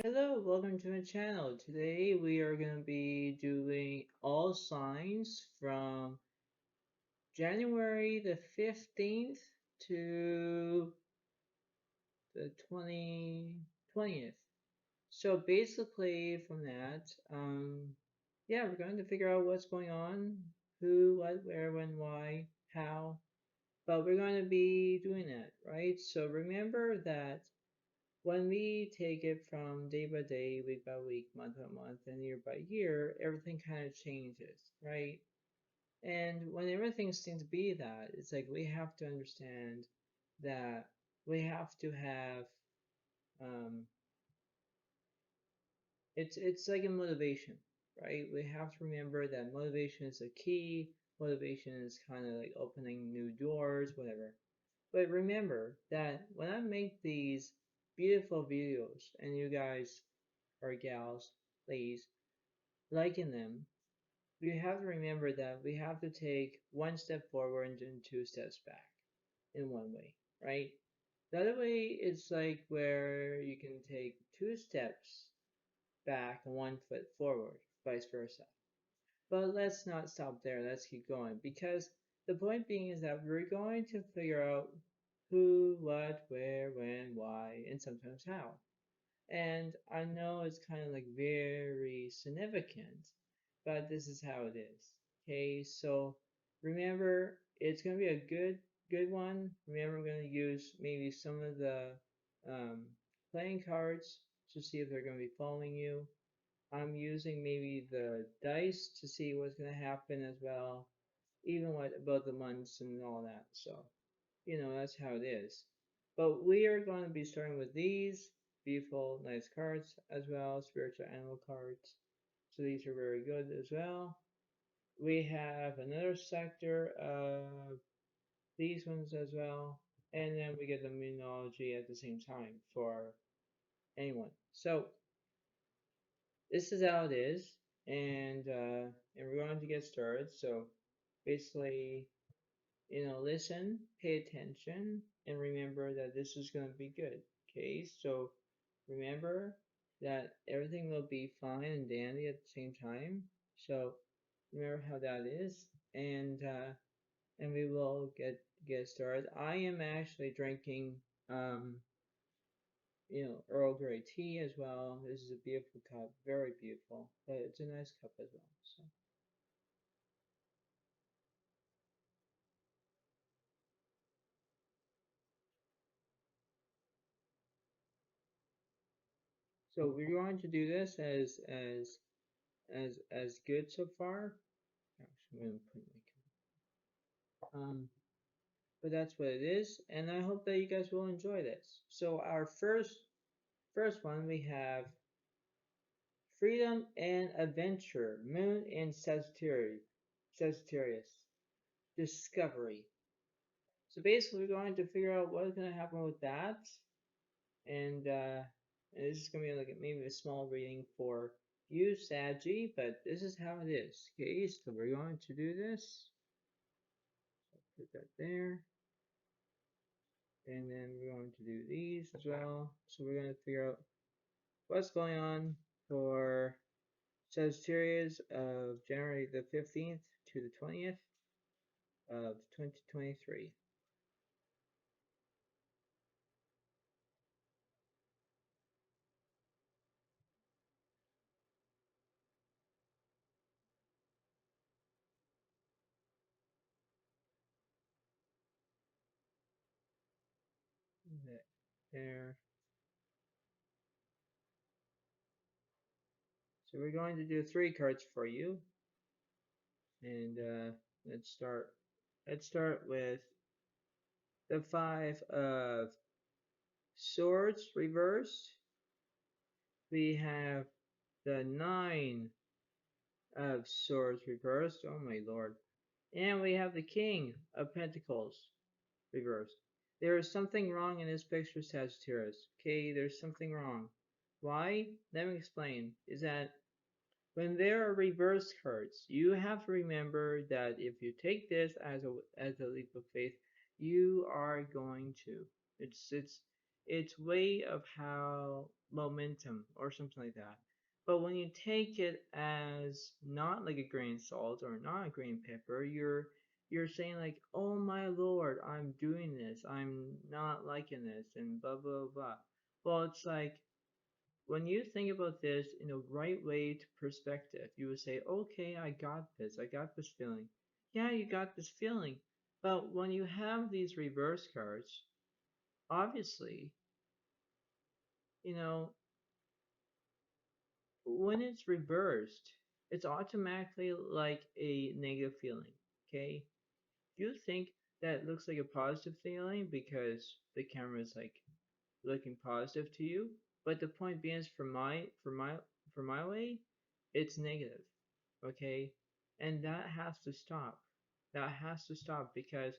Hello, welcome to my channel. Today we are going to be doing all signs from January the 15th to the 20th. So basically from that, yeah, we're going to figure out what's going on, who, what, where, when, why, how, but we're going to be doing that, right? So remember that when we take it from day by day, week by week, month by month, and year by year, everything kind of changes, right? And when everything seems to be that, it's like we have to understand that we have to have um, it's like a motivation, right? We have to remember that motivation is a key. Motivation is kind of like opening new doors, whatever. But remember that when I make these beautiful videos and you guys or gals, ladies, liking them, we have to remember that we have to take one step forward and two steps back in one way, right? The other way is like where you can take two steps back and one foot forward, vice versa. But let's not stop there, let's keep going because the point being is that we're going to figure out who, what, where, when, why, and sometimes how. And I know it's kind of like very significant, but this is how it is. Okay, so remember, it's going to be a good one. Remember, we're going to use maybe some of the um, playing cards to see if they're going to be following you. I'm using maybe the dice to see what's going to happen as well, even what about the months and all that. So that's how it is. But we are going to be starting with these beautiful, nice cards as well, spiritual animal cards. So these are very good as well. We have another sector of these ones as well. And then we get the immunology at the same time for anyone. So this is how it is. And we're going to get started. So basically, listen, pay attention, and remember that this is going to be good. Okay, so remember that everything will be fine and dandy at the same time. So remember how that is, and we will get started. I am actually drinking Earl Grey tea as well. This is a beautiful cup, very beautiful, but it's a nice cup as well. So we're going to do this as good so far. Actually, I'm gonna put but that's what it is, and I hope that you guys will enjoy this. So our first one we have freedom and adventure, Moon in Sagittarius, discovery. So basically, we're going to figure out what's going to happen with that, and this is going to be like maybe a small reading for you, Saggy, but this is how it is. Okay, so we're going to do this. Put that there. And then we're going to do these as well. So we're going to figure out what's going on for Sagittarius of January the 15th to the 20th of 2023. There. So we're going to do three cards for you. And let's start. Let's start with the Five of Swords reversed. We have the Nine of Swords reversed. Oh my lord. And we have the King of Pentacles reversed. There is something wrong in this picture, Sagittarius. Okay, there's something wrong. Why? Let me explain. Is that when there are reverse cards, you have to remember that if you take this as a leap of faith, you are going to. It's it's way of how momentum or something like that. But when you take it as not like a grain of salt or not a green pepper, you're saying like, oh my lord, I'm doing this, I'm not liking this, and blah blah blah. Well, it's like when you think about this in a right way to perspective, you would say, okay, I got this feeling. Yeah, you got this feeling. But when you have these reverse cards, obviously, you know, when it's reversed, it's automatically like a negative feeling. Okay? You think that it looks like a positive feeling because the camera is like looking positive to you, but the point being is for my way, it's negative. Okay? And that has to stop. That has to stop because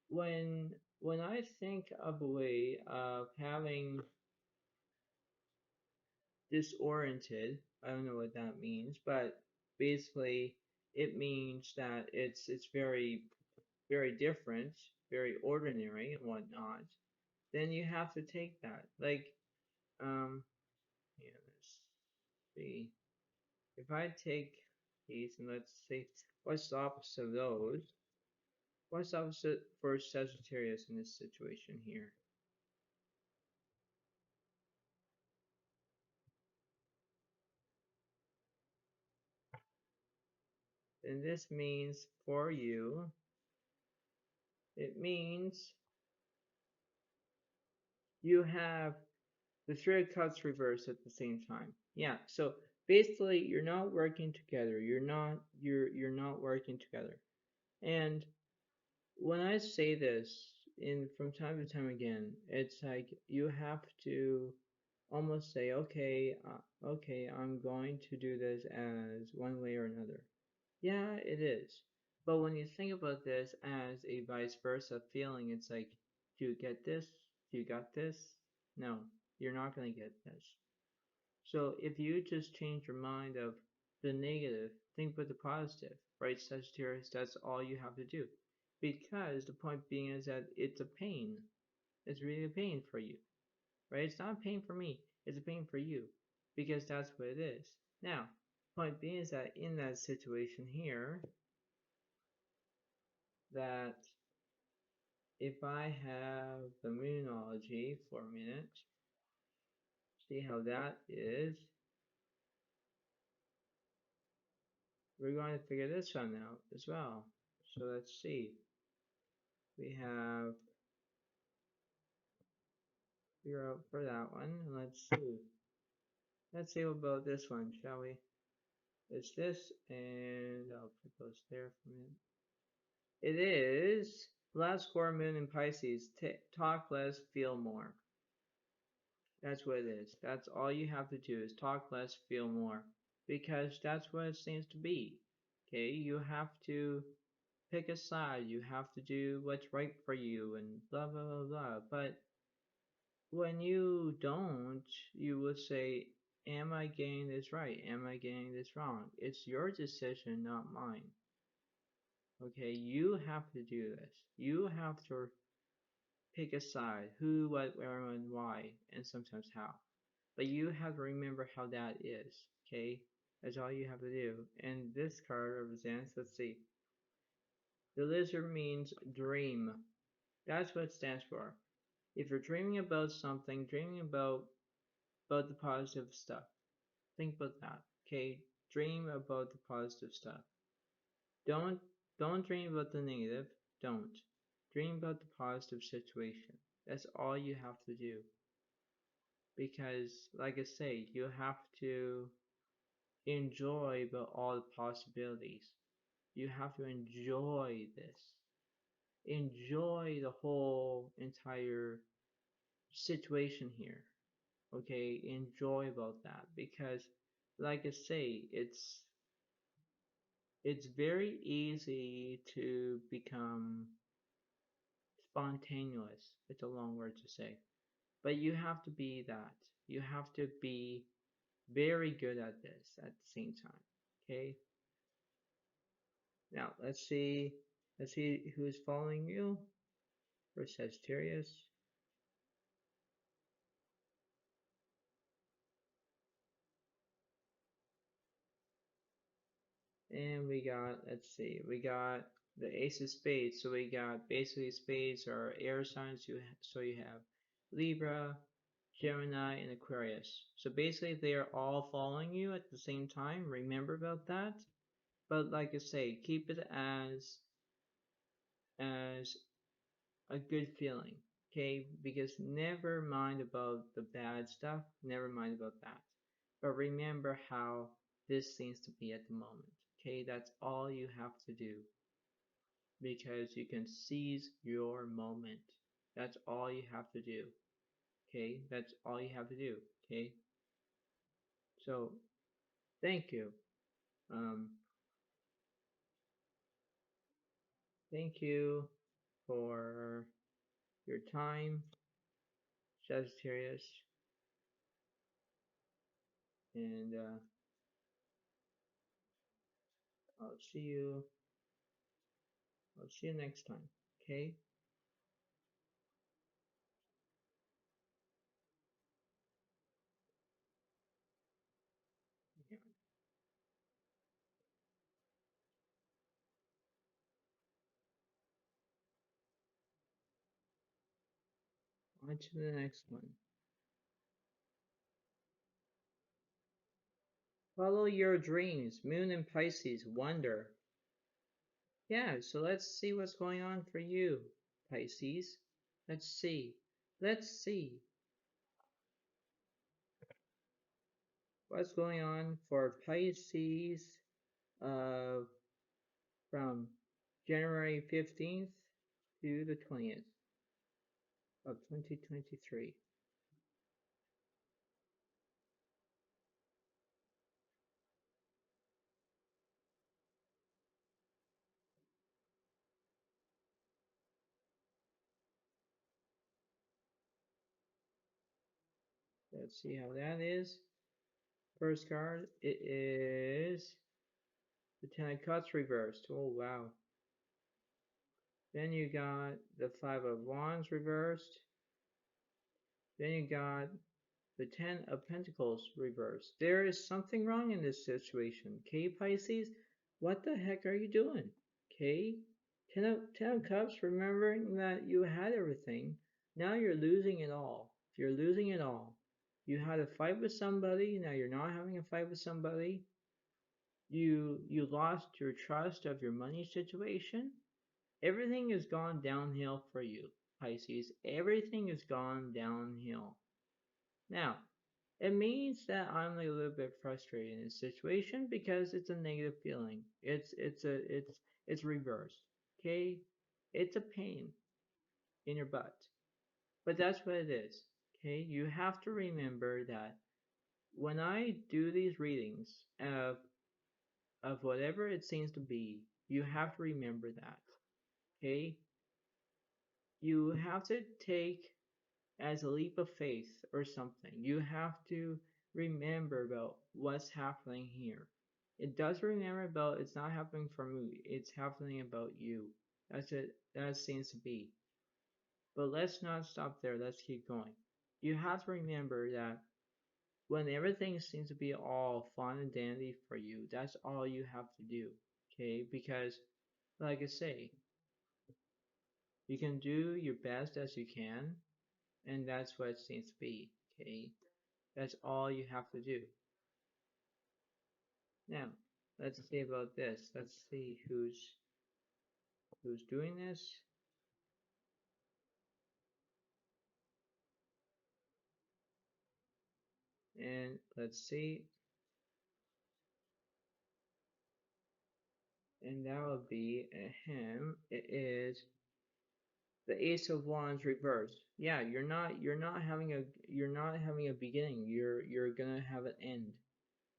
when I think of a way of having disoriented. I don't know what that means, but basically it means that it's very different, very ordinary and whatnot. Then you have to take that. Like, yeah, let's see. If I take these and let's see what's the opposite of those. What's the opposite for Sagittarius in this situation here? And this means for you, it means you have the Three of Cups reversed at the same time. Yeah, so basically you're not working together. You're not working together. And when I say this in from time to time again, it's like you have to almost say, okay, I'm going to do this as one way or another. Yeah, it is. But when you think about this as a vice versa feeling, it's like, do you get this? Do you got this? No, you're not going to get this. So if you just change your mind of the negative, think about the positive, right, Sagittarius? That's all you have to do. Because the point being is that it's a pain. It's really a pain for you, right? It's not a pain for me. It's a pain for you because that's what it is. Now, point being is that in that situation here, that if I have the moonology for a minute, see how that is. We're going to figure this one out as well. So let's see. We have figure out for that one. Let's see. Let's see about this one, shall we? It's this, and I'll put those there for a minute. It is last quarter moon in Pisces. Talk less, feel more. That's what it is. That's all you have to do is talk less, feel more. Because that's what it seems to be. Okay, you have to pick a side. You have to do what's right for you and blah blah blah blah. But when you don't, you will say, am I getting this right? Am I getting this wrong? It's your decision, not mine. Okay, you have to do this. You have to pick a side, who, what, where, and why, and sometimes how. But you have to remember how that is, okay? That's all you have to do. And this card represents, let's see, the lizard means dream. That's what it stands for. If you're dreaming about something, dreaming about the positive stuff, think about that, okay? Dream about the positive stuff. Don't don't dream about the negative. Don't. Dream about the positive situation. That's all you have to do. Because, like I say, you have to enjoy about all the possibilities. You have to enjoy this. Enjoy the whole entire situation here. Okay, enjoy about that because, like I say, it's very easy to become spontaneous. It's a long word to say, but you have to be that. You have to be very good at this at the same time. Okay. Now let's see. Let's see who's following you for Sagittarius. And we got, let's see, we got the ace of spades. So we got basically spades are air signs. So you have Libra, Gemini, and Aquarius. So basically they are all following you at the same time. Remember about that. But like I say, keep it as a good feeling. Okay, because never mind about the bad stuff, never mind about that. But remember how this seems to be at the moment. Okay, that's all you have to do because you can seize your moment. That's all you have to do. Okay, that's all you have to do. Okay, so thank you. Um, thank you for your time, Sagittarius, and I'll see you. I'll see you next time. Okay. Yeah. On to the next one. Follow your dreams. Moon and Pisces. Wonder. Yeah, so let's see what's going on for you, Pisces. Let's see. Let's see what's going on for Pisces uh, from January 15th to the 20th of 2023. Let's see how that is. First card, it is the Ten of Cups reversed. Oh, wow. Then you got the Five of Wands reversed. Then you got the Ten of Pentacles reversed. There is something wrong in this situation. Okay, Pisces? What the heck are you doing? Okay? Ten of Cups, remembering that you had everything. Now you're losing it all. You're losing it all. You had a fight with somebody, now you're not having a fight with somebody. You lost your trust of your money situation. Everything has gone downhill for you, Pisces. Everything has gone downhill. Now, it means that I'm like a little bit frustrated in this situation because it's a negative feeling. It's reversed. Okay? It's a pain in your butt. But that's what it is. Okay? You have to remember that when I do these readings of whatever it seems to be, you have to remember that. Okay? You have to take as a leap of faith or something. You have to remember about what's happening here. It does remember about it's not happening for me, it's happening about you. That's it, that seems to be. But let's not stop there, let's keep going. You have to remember that when everything seems to be all fun and dandy for you, that's all you have to do. Okay? Because, like I say, you can do your best as you can, and that's what it seems to be. Okay? That's all you have to do. Now, let's see about this. Let's see who's doing this. And let's see. And that would be him. It is the Ace of Wands reversed. Yeah, you're not having a beginning. You're gonna have an end.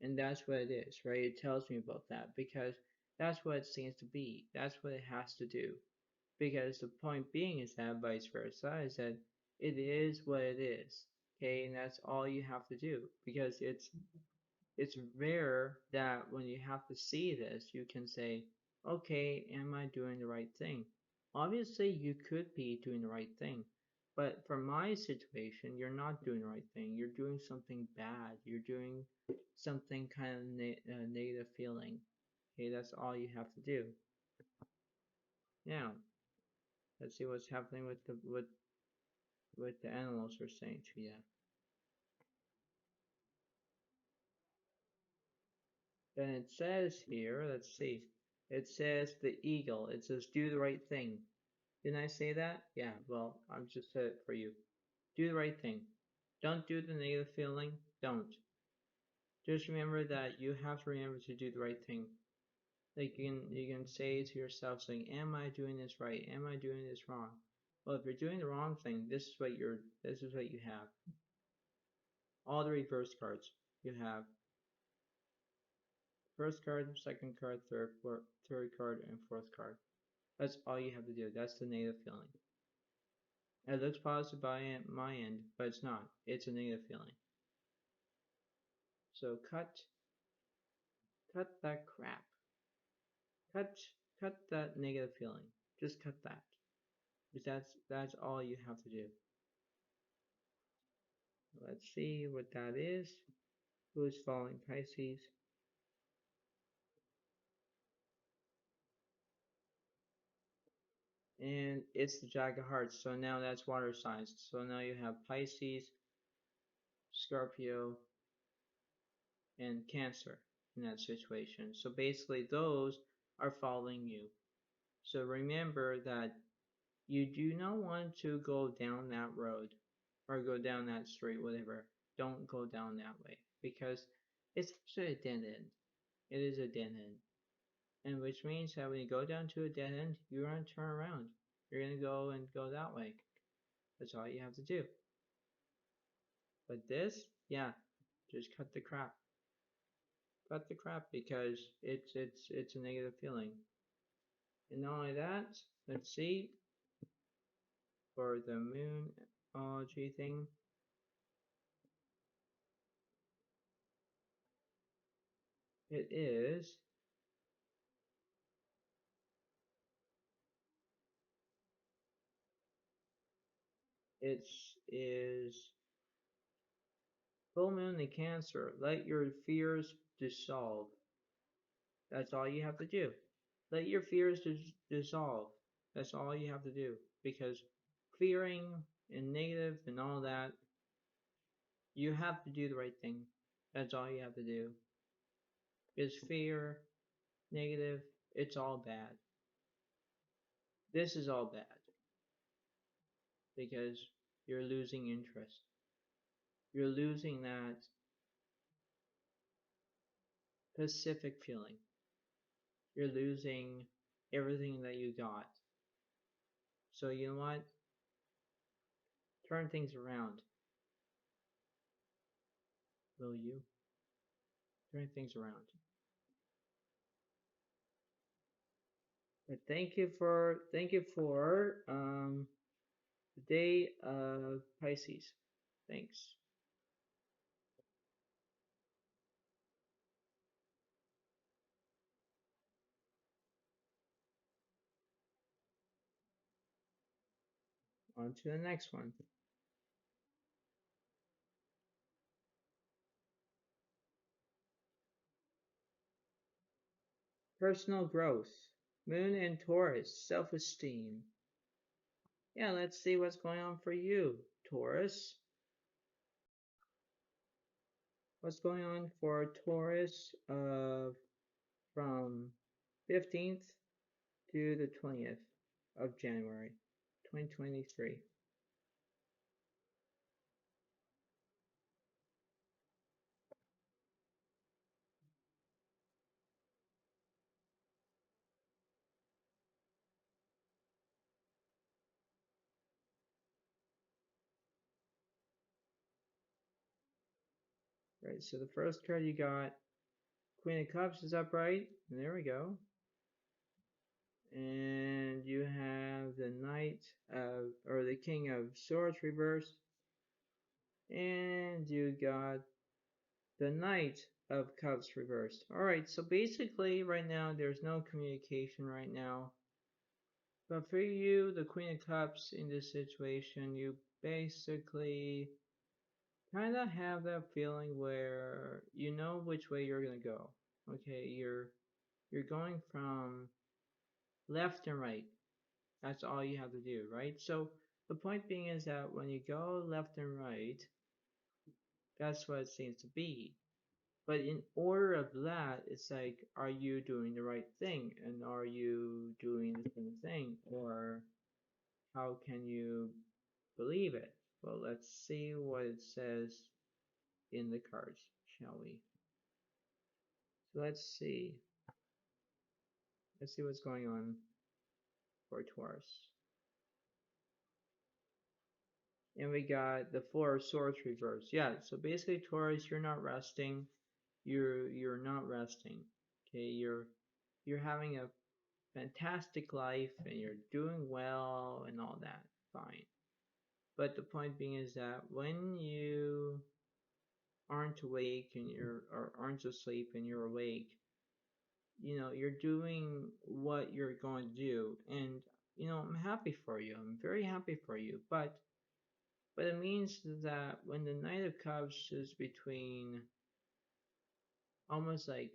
And that's what it is, right? It tells me about that because that's what it seems to be. That's what it has to do. Because the point being is that vice versa is that it is what it is. Okay, and that's all you have to do because it's rare that when you have to see this, you can say, okay, am I doing the right thing? Obviously, you could be doing the right thing, but for my situation, you're not doing the right thing. You're doing something bad. You're doing something kind of negative feeling. Okay, that's all you have to do. Now, let's see what's happening with the animals we're saying to you. And it says here, let's see. It says the eagle. It says do the right thing. Didn't I say that? Yeah, well, I'm just said it for you. Do the right thing. Don't do the negative feeling. Don't. Just remember that you have to remember to do the right thing. Like you can say to yourself saying, am I doing this right? Am I doing this wrong? Well, if you're doing the wrong thing, this is what you have. All the reverse cards. You have first card, second card, third card, and fourth card. That's all you have to do. That's the negative feeling. It looks positive by my end, but it's not. It's a negative feeling. So cut that crap. Cut that negative feeling. Just cut that. Because that's all you have to do. Let's see what that is. Who's following Pisces? And it's the Jack of Hearts. So now that's water signs. So now you have Pisces, Scorpio, and Cancer in that situation. So basically those are following you. So remember that you do not want to go down that road or go down that street, whatever. Don't go down that way because it's actually a dead end. It is a dead end. And which means that when you go down to a dead end, you're going to turn around. You're going to go that way. That's all you have to do. But this, yeah, just cut the crap. Cut the crap because it's a negative feeling. And not only that, let's see, for the moonology thing, it is full moon in Cancer. Let your fears dissolve. That's all you have to do. Let your fears dissolve. That's all you have to do. Because fearing and negative and all that, you have to do the right thing. That's all you have to do. Because fear, negative, it's all bad. This is all bad. Because you're losing interest. You're losing that Pacific feeling. You're losing everything that you got. So you know what? Turn things around. Will you? Turn things around. But thank you for the day of Pisces. Thanks. On to the next one. Personal growth. Moon and Taurus. Self-esteem. Yeah, let's see what's going on for you, Taurus. What's going on for Taurus from 15th to the 20th of January 2023. Right, so the first card you got, Queen of Cups is upright. And there we go. And you have the Knight of, or the King of Swords reversed. And you got the Knight of Cups reversed. Alright, so basically right now there's no communication right now. But for you, the Queen of Cups in this situation, you basically kind of have that feeling where you know which way you're gonna go. Okay, You're going from left and right. That's all you have to do, right? So the point being is that when you go left and right, that's what it seems to be. But in order of that, it's like, are you doing the right thing? And are you doing the same thing? Or how can you believe it? Well, let's see what it says in the cards, shall we? So let's see. Let's see what's going on for Taurus. And we got the Four of Swords reversed. Yeah, so basically Taurus, you're not resting. You're not resting. Okay, you're having a fantastic life and you're doing well and all that. Fine. But the point being is that when you aren't awake and you're or aren't asleep and you're awake, you're doing what you're going to do. And I'm happy for you. I'm very happy for you. But it means that when the Knight of Cups is between almost like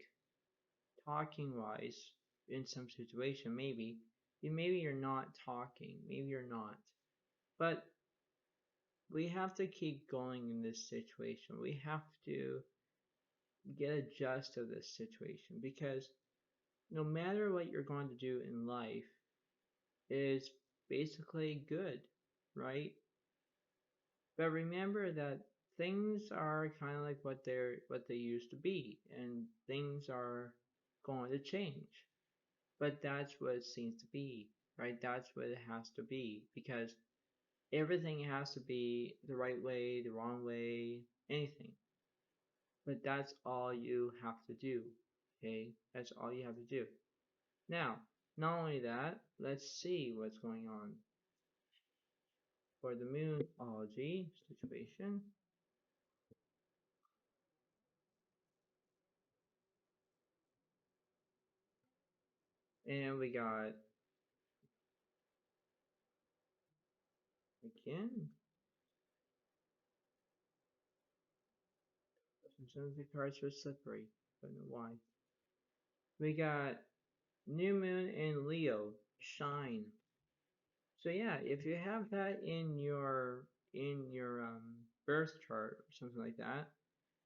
talking wise in some situation, maybe you're not talking, maybe you're not. But we have to keep going in this situation. We have to get a gist of this situation because no matter what you're going to do in life is basically good, right? But remember that things are kind of like what they used to be, and things are going to change. But that's what it seems to be, right? That's what it has to be because everything has to be the right way, the wrong way, anything. But that's all you have to do. Okay? That's all you have to do. Now, not only that, let's see what's going on for the moonology situation. And we got again. Sometimes the cards are slippery. I don't know why. We got New Moon in Leo. Shine. So yeah, if you have that in your birth chart or something like that,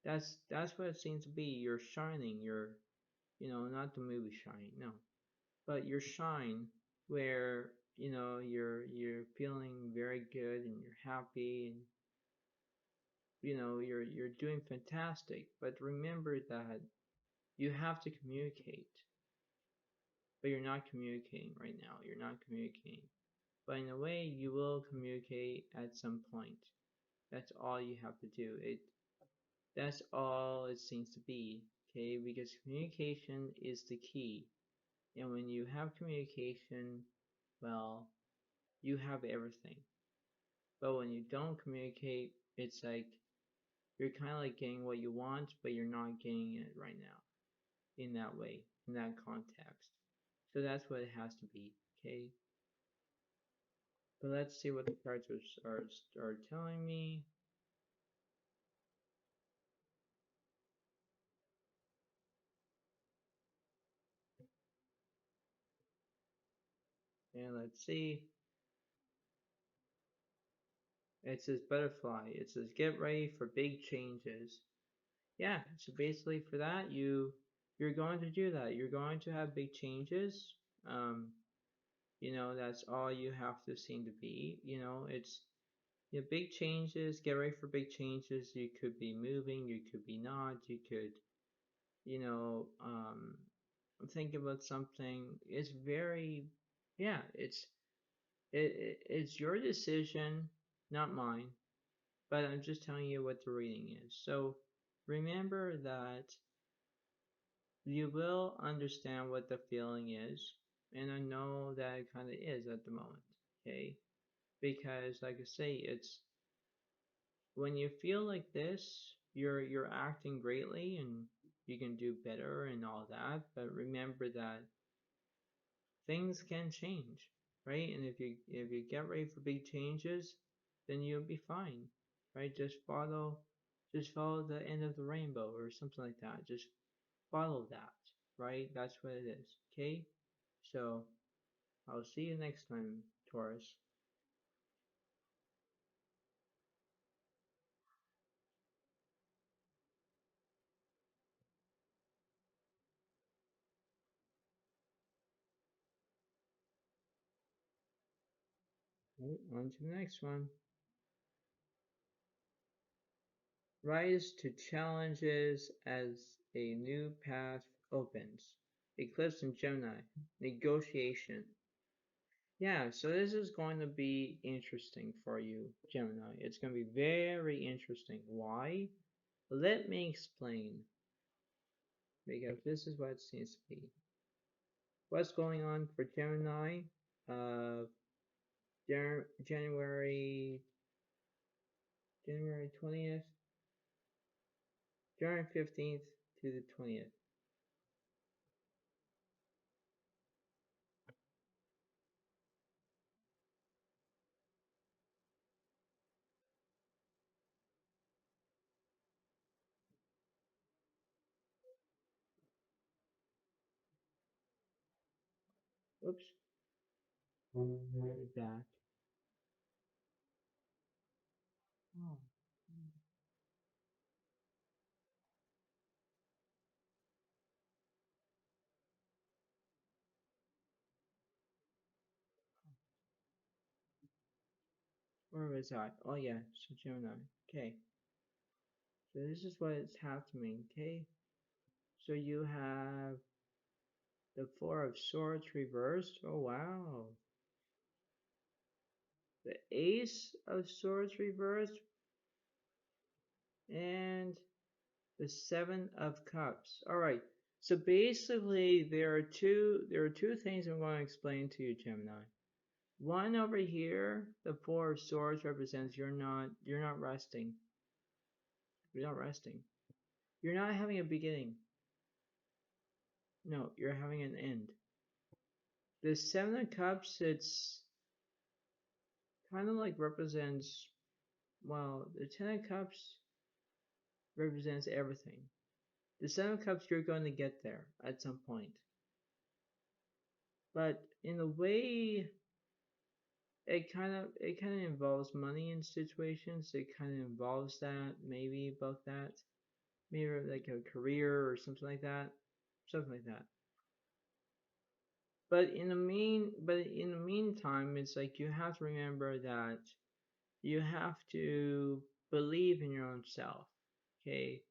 that's what it seems to be. You're shining. You're not the movie Shine, no, but your shine where you're feeling very good and you're happy and you're doing fantastic. But remember that you have to communicate, but you're not communicating right now. You're not communicating. But in a way, you will communicate at some point. That's all you have to do. That's all it seems to be, okay? Because communication is the key. And when you have communication, well, you have everything. But when you don't communicate, it's like you're kind of like getting what you want, but you're not getting it right now in that way, in that context. So that's what it has to be, okay? But let's see what the cards are telling me. And let's see. It says butterfly. It says get ready for big changes. Yeah, so basically for that you're going to do that. You're going to have big changes. Um, that's all you have to seem to be. It's big changes. Get ready for big changes. You could be moving. You could be not. You could, you know, um, think about something. It's very, yeah. It's your decision, not mine. But I'm just telling you what the reading is. So remember that you will understand what the feeling is, and I know that it kind of is at the moment, okay? Because like I say, it's when you feel like this, you're acting greatly and you can do better and all that, but remember that things can change, right? And if you get ready for big changes, then you'll be fine, right? Just follow the end of the rainbow or something like that. Just follow that. right? That's what it is, okay? So I'll see you next time, Taurus. Right, on to the next one. Rise to challenges as a new path opens. Eclipse in Gemini. Negotiation. Yeah, so this is going to be interesting for you, Gemini. It's going to be very interesting. Why? Let me explain. Because this is what it seems to be. What's going on for Gemini? Uh, January 20th, January 15th to the 20th. Oops, back. Oh, where was I? Oh yeah, so Gemini. Okay, so this is what it's happening. Okay, so you have the Four of Swords reversed. Oh wow. The Ace of Swords reversed and the Seven of Cups. All right. So basically, there are two things I'm going to explain to you, Gemini. One over here, the Four of Swords represents you're not resting. You're not resting. You're not having a beginning. No, you're having an end. The Seven of Cups, it's kind of like represents, well, the Ten of Cups represents everything. The Seven of Cups, you're going to get there at some point. But in a way, it kind of involves money in situations. It kind of involves that, maybe about that. Maybe like a career or something like that. Something like that. But in the meantime, it's like you have to remember that you have to believe in your own self. Okay?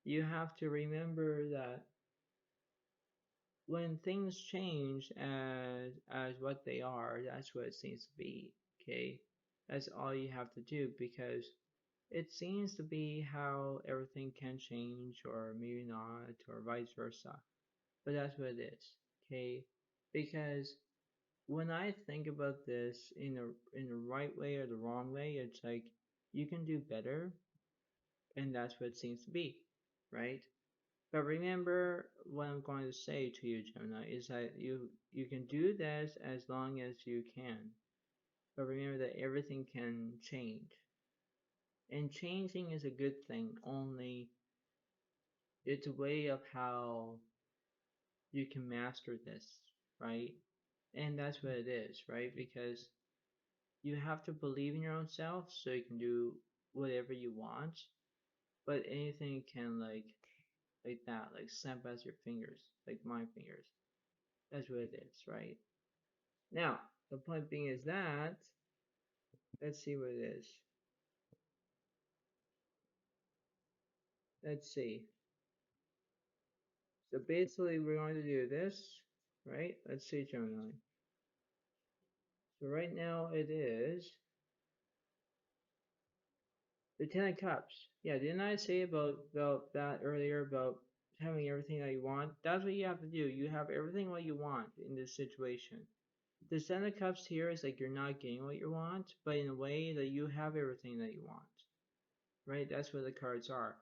You have to remember that when things change as what they are, that's what it seems to be. Okay? That's all you have to do because it seems to be how everything can change or maybe not or vice versa. But that's what it is. Okay? Because when I think about this in the right way or the wrong way, it's like you can do better, and that's what it seems to be, right? But remember what I'm going to say to you, Gemini, is that you can do this as long as you can. But remember that everything can change. And changing is a good thing, only it's a way of how you can master this, right? And that's what it is, right? Because you have to believe in your own self so you can do whatever you want, but anything can like that, like snap as your fingers, like my fingers. That's what it is, right? Now, the point being is that, let's see what it is. Let's see. So basically, we're going to do this, right? Let's see, Gemini. So right now it is the Ten of Cups. Yeah, didn't I say about that earlier about having everything that you want? That's what you have to do. You have everything what you want in this situation. The Ten of Cups here is like you're not getting what you want, but in a way that you have everything that you want. Right? That's what the cards are.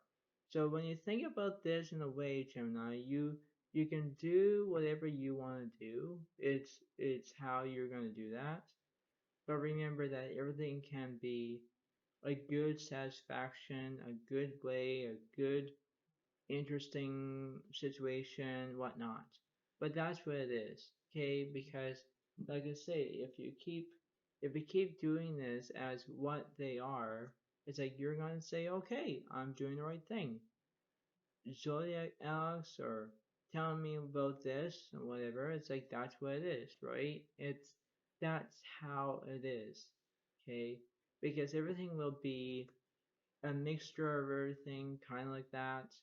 So when you think about this in a way, Gemini, you can do whatever you want to do. It's how you're going to do that. But remember that everything can be a good satisfaction, a good way, a good interesting situation, whatnot. But that's what it is, okay? Because like I say, if you keep doing this as what they are, it's like you're gonna say, okay, I'm doing the right thing. Zodiac Alex or telling me about this and whatever, it's like that's what it is, right? That's how it is, okay? Because everything will be a mixture of everything, kind of like that,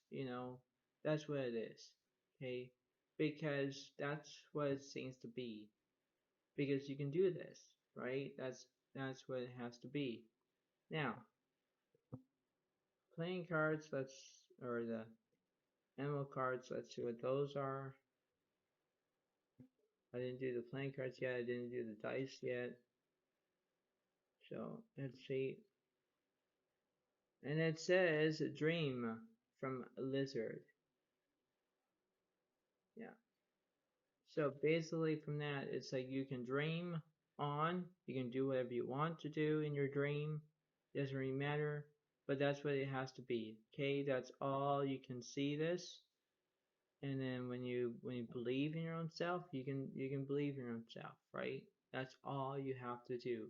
that's what it is, okay? Because that's what it seems to be. Because you can do this, right? That's what it has to be. Now, playing cards, or the animal cards, let's see what those are. I didn't do the playing cards yet. I didn't do the dice yet. So let's see. And it says dream from a lizard. Yeah. So basically from that, it's like you can dream on. You can do whatever you want to do in your dream. It doesn't really matter. But that's what it has to be. Okay, that's all you can see this. And then when you believe in your own self, you can believe in your own self, right? That's all you have to do.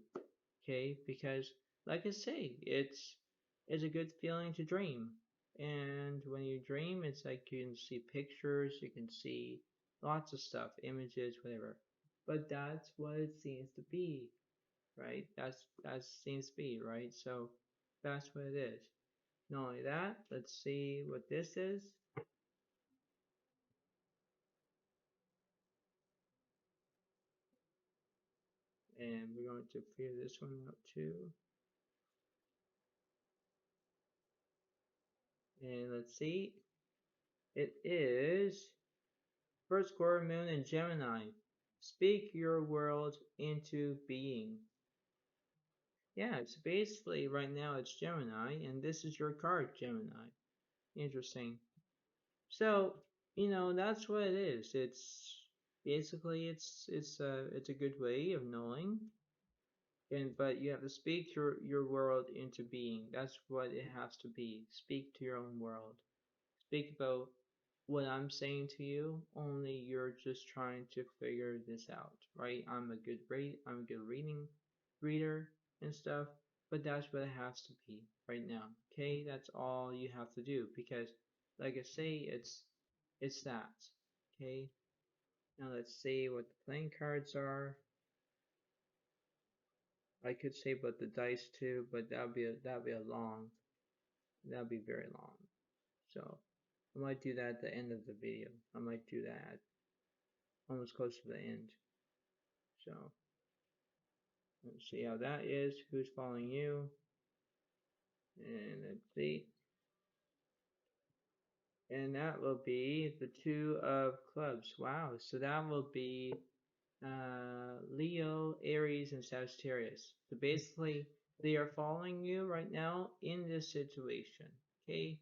Okay, because like I say, it's a good feeling to dream. And when you dream, it's like you can see pictures, you can see lots of stuff, images, whatever. But that's what it seems to be, right? That seems to be, right? So that's what it is. Not only that, let's see what this is. And we're going to figure this one out too. And let's see. It is first square moon in Gemini. Speak your world into being. Yeah, it's basically right now it's Gemini, and this is your card, Gemini. Interesting. So, that's what it is. It's basically it's a good way of knowing, but you have to speak your world into being. That's what it has to be. Speak to your own world. Speak about what I'm saying to you, only you're just trying to figure this out, right? I'm a good reader and stuff, but that's what it has to be right now. Okay, that's all you have to do because like I say, it's that. Okay. Now let's see what the playing cards are. I could say about the dice too, but that'd be very long. So I might do that at the end of the video. I might do that almost close to the end. So let's see how that is. Who's following you? And let's see. And that will be the two of clubs. Wow. So that will be Leo, Aries, and Sagittarius. So basically, they are following you right now in this situation. Okay,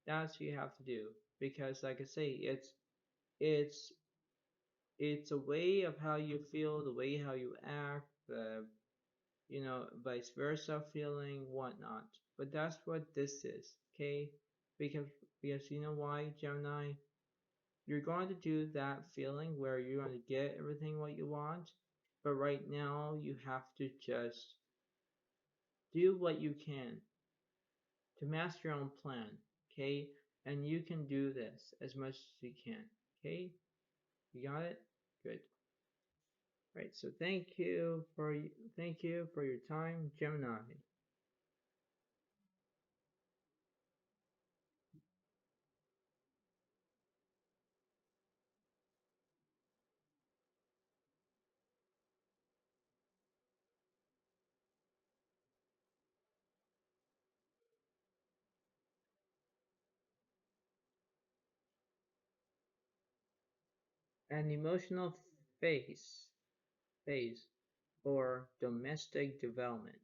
that's what you have to do because, like I say, it's it's a way of how you feel, the way how you act, the vice versa feeling, whatnot. But that's what this is, okay? Because because you know why, Gemini? You're going to do that feeling where you're going to get everything what you want, but right now you have to just do what you can to master your own plan, okay? And you can do this as much as you can, okay? You got it? Good. Right. So thank you for your time, Gemini. An emotional phase, phase or domestic development.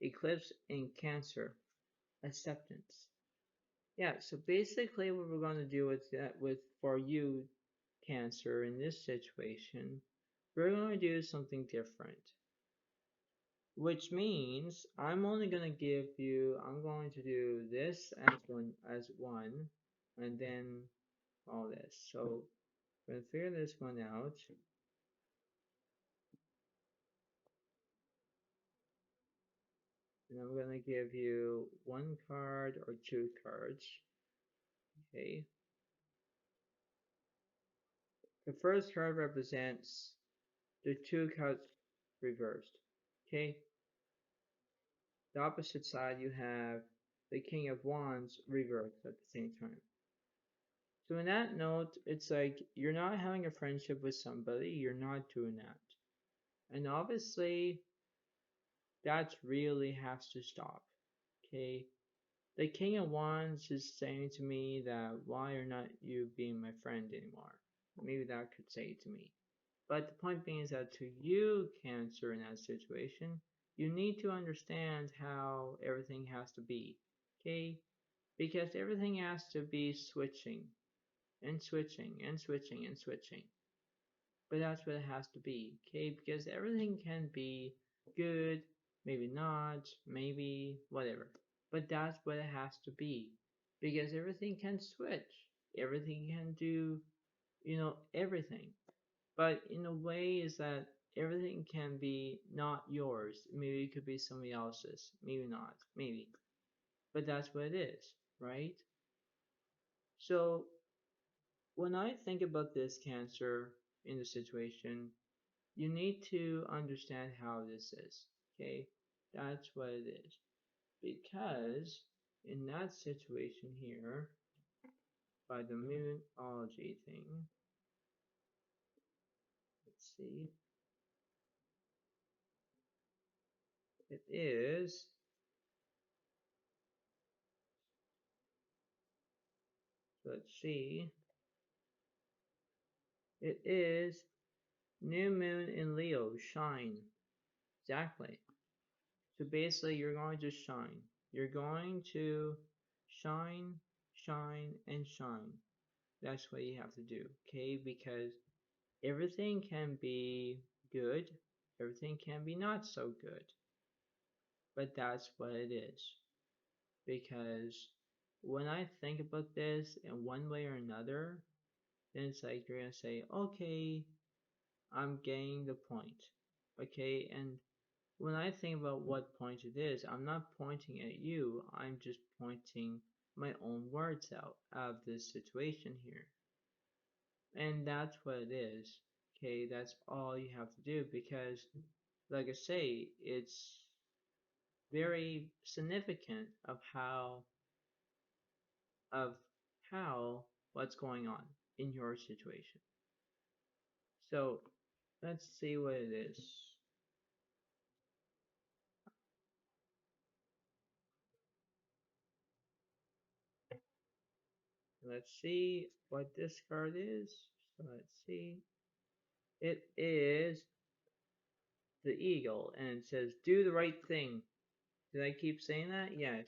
Eclipse in Cancer, acceptance. Yeah, so basically what we're going to do with that with for you, Cancer, in this situation, we're going to do something different. Which means I'm going to do this as one and then all this. So we're gonna figure this one out. And I'm gonna give you one card or two cards. Okay. The first card represents the two cards reversed. Okay. The opposite side you have the King of Wands reversed at the same time. So in that note, it's like you're not having a friendship with somebody, you're not doing that. And obviously that really has to stop. Okay. The King of Wands is saying to me that why are not you being my friend anymore? Maybe that could say it to me. But the point being is that to you, Cancer, in that situation, you need to understand how everything has to be. Okay? Because everything has to be switching and switching and switching and switching. But that's what it has to be. Okay? Because everything can be good, maybe not, maybe whatever. But that's what it has to be. Because everything can switch. Everything can do, everything. But in a way is that everything can be not yours. Maybe it could be somebody else's. Maybe not. Maybe. But that's what it is, right? So when I think about this, Cancer, in the situation, you need to understand how this is. Okay? That's what it is. Because in that situation here, by the moonology thing, let's see, it is, let's see, it is new moon in Leo, shine. Exactly. So basically, you're going to shine. You're going to shine, shine, and shine. That's what you have to do, okay? Because everything can be good, everything can be not so good. But that's what it is. Because when I think about this in one way or another, then it's like you're gonna say, okay, I'm getting the point. Okay, and when I think about what point it is, I'm not pointing at you, I'm just pointing my own words out of this situation here. And that's what it is. Okay, that's all you have to do because, like I say, it's very significant of how what's going on in your situation. So let's see what it is. Let's see what this card is. So let's see. It is the eagle and it says do the right thing. Did I keep saying that? Yes.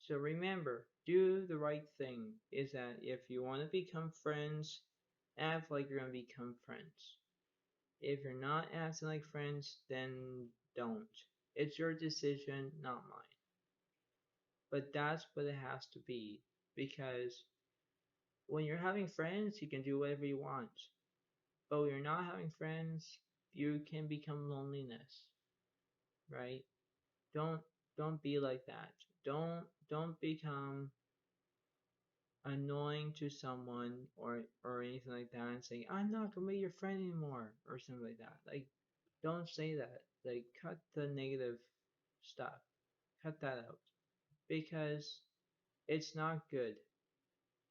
So remember, do the right thing is that if you want to become friends, act like you're going to become friends. If you're not acting like friends, then don't. It's your decision, not mine. But that's what it has to be because when you're having friends, you can do whatever you want. But when you're not having friends, you can become loneliness, right? Don't don't be like that. Don't become annoying to someone or anything like that and say I'm not gonna be your friend anymore or something like that. Like don't say that. Like cut the negative stuff. Cut that out because it's not good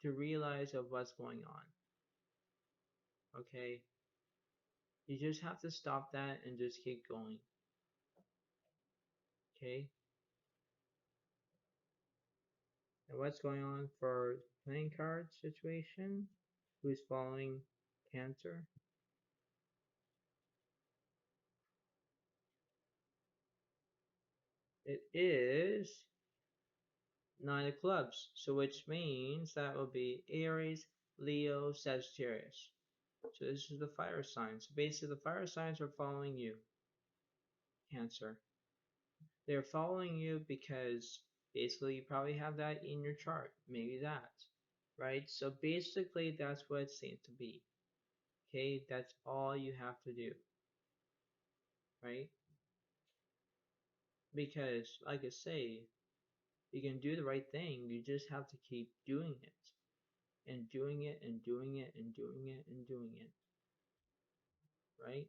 to realize of what's going on. Okay? You just have to stop that and just keep going. Okay? And what's going on for playing card situation? Who's following Cancer? It is Nine of Clubs. So which means that will be Aries, Leo, Sagittarius. So this is the fire signs. So basically the fire signs are following you, Cancer. They're following you because basically you probably have that in your chart. Maybe that. right? So basically, that's what it seems to be. Okay, that's all you have to do, right? Because, like I say, you can do the right thing. You just have to keep doing it and doing it and doing it and doing it and doing it, right?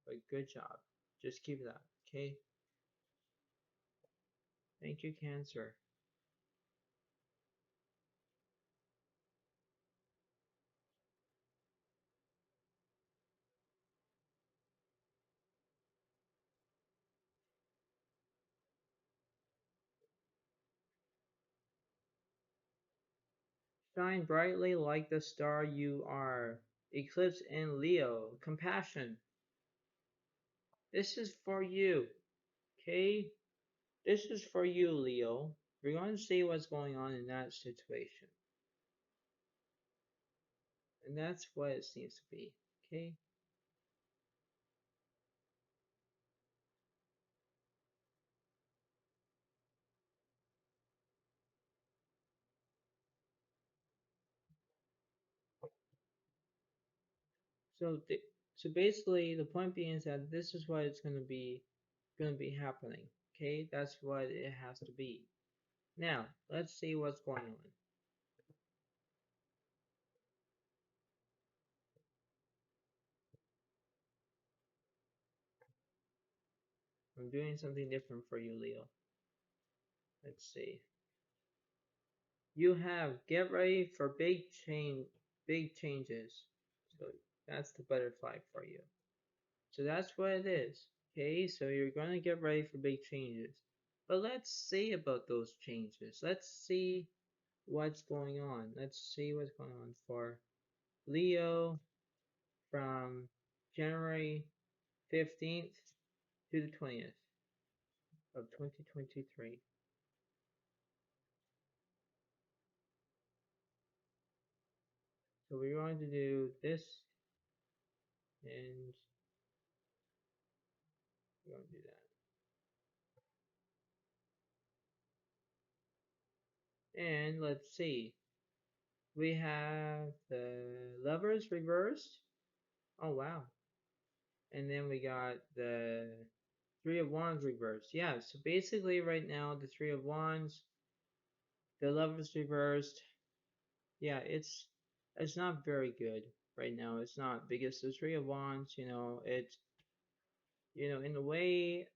But good job. Just keep that, okay? Thank you, Cancer. Shine brightly like the star you are. Eclipse in Leo. Compassion. This is for you, okay? This is for you, Leo. We're going to see what's going on in that situation. And that's what it seems to be, okay? So, so basically, the point being is that this is what it's going to be happening, okay? That's what it has to be. Now, let's see what's going on. I'm doing something different for you, Leo. Let's see. You have get ready for big changes. So that's the butterfly for you. So that's what it is. Okay, so you're gonna get ready for big changes. But let's see about those changes. Let's see what's going on. Let's see what's going on for Leo from January 15th to the 20th of 2023. So we're going to do this and we're going to do that. And let's see. We have the lovers reversed. Oh wow. And then we got the Three of Wands reversed. Yeah, so basically right now the Three of Wands, the lovers reversed. Yeah, it's not very good right now. It's not because the Three of Wands, in a way,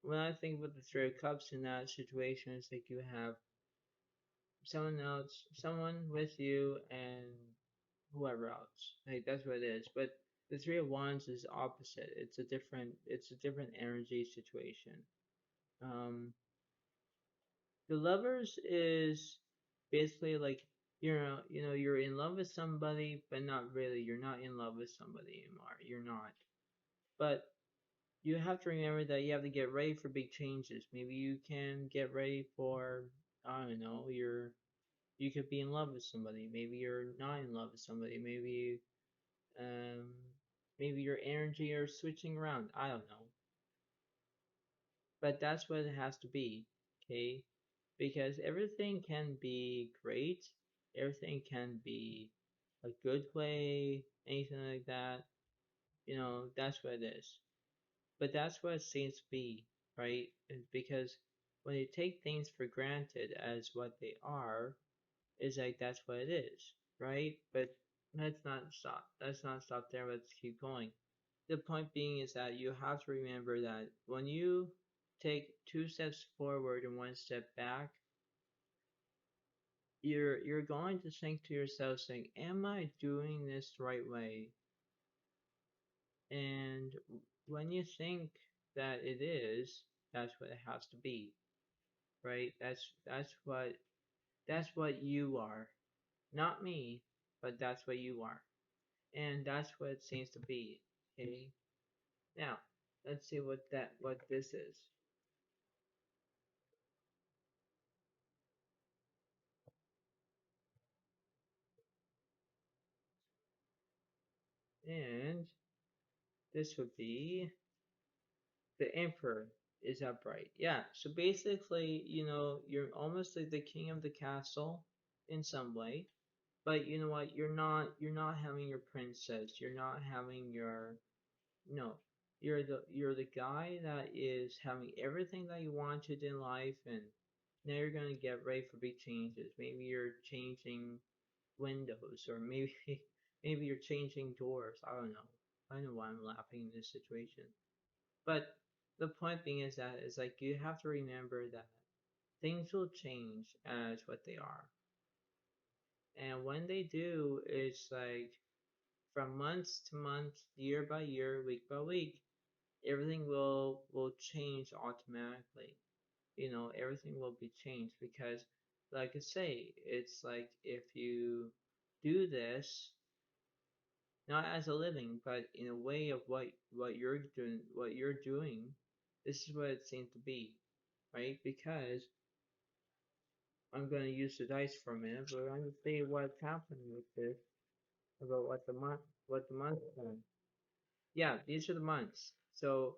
when I think about the Three of Cups in that situation, it's like you have someone else, someone with you, and whoever else. Like that's what it is. But the Three of Wands is opposite. It's a different energy situation. Um, the Lovers is basically like you're in love with somebody, but not really. You're not in love with somebody anymore. You're not. But you have to remember that you have to get ready for big changes. Maybe you can get ready for I don't know. You could be in love with somebody. Maybe you're not in love with somebody. Um, maybe your energy are switching around. I don't know. But that's what it has to be, okay? Because everything can be great, everything can be a good way, anything like that. That's what it is. But that's what it seems to be, right? Because when you take things for granted as what they are, it's like that's what it is, right? But let's not stop. Let's not stop there. Let's keep going. The point being is that you have to remember that when you take two steps forward and one step back, you're going to think to yourself saying, am I doing this the right way? And when you think that it is, that's what it has to be, right? That's what you are. Not me, but that's what you are. And that's what it seems to be. Okay? Now, let's see what this is. And this would be the Emperor. is upright. Yeah. So basically, you're almost like the king of the castle in some way. But you know what? You're not having your princess. You're not having your no. You're the guy that is having everything that you wanted in life, and now you're gonna get ready for big changes. Maybe you're changing windows, or maybe maybe you're changing doors. I don't know. I don't know why I'm laughing in this situation. But the point being is that it's like you have to remember that things will change as what they are. And when they do, it's like from month to month, year by year, week by week, everything will change automatically. Everything will be changed because, like I say, it's like if you do this not as a living, but in a way of what you're doing, this is what it seems to be, right? Because I'm going to use the dice for a minute, but I'm going to see what's happening with this about what the month done. Yeah, these are the months. So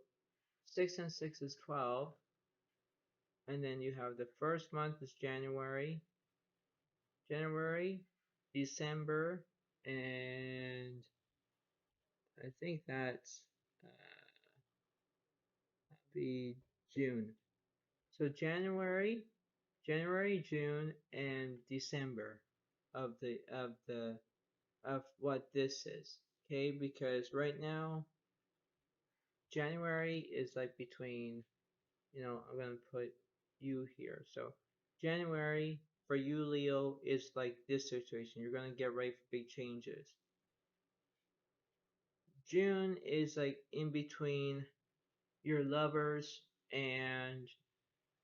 6 and 6 is 12, and then you have the first month is January, December, and I think that's be June. So January, June, and December of what this is. Okay, because right now January is like between, I'm gonna put you here. So January for you, Leo, is like this situation. You're gonna get ready for big changes. June is like in between your lovers and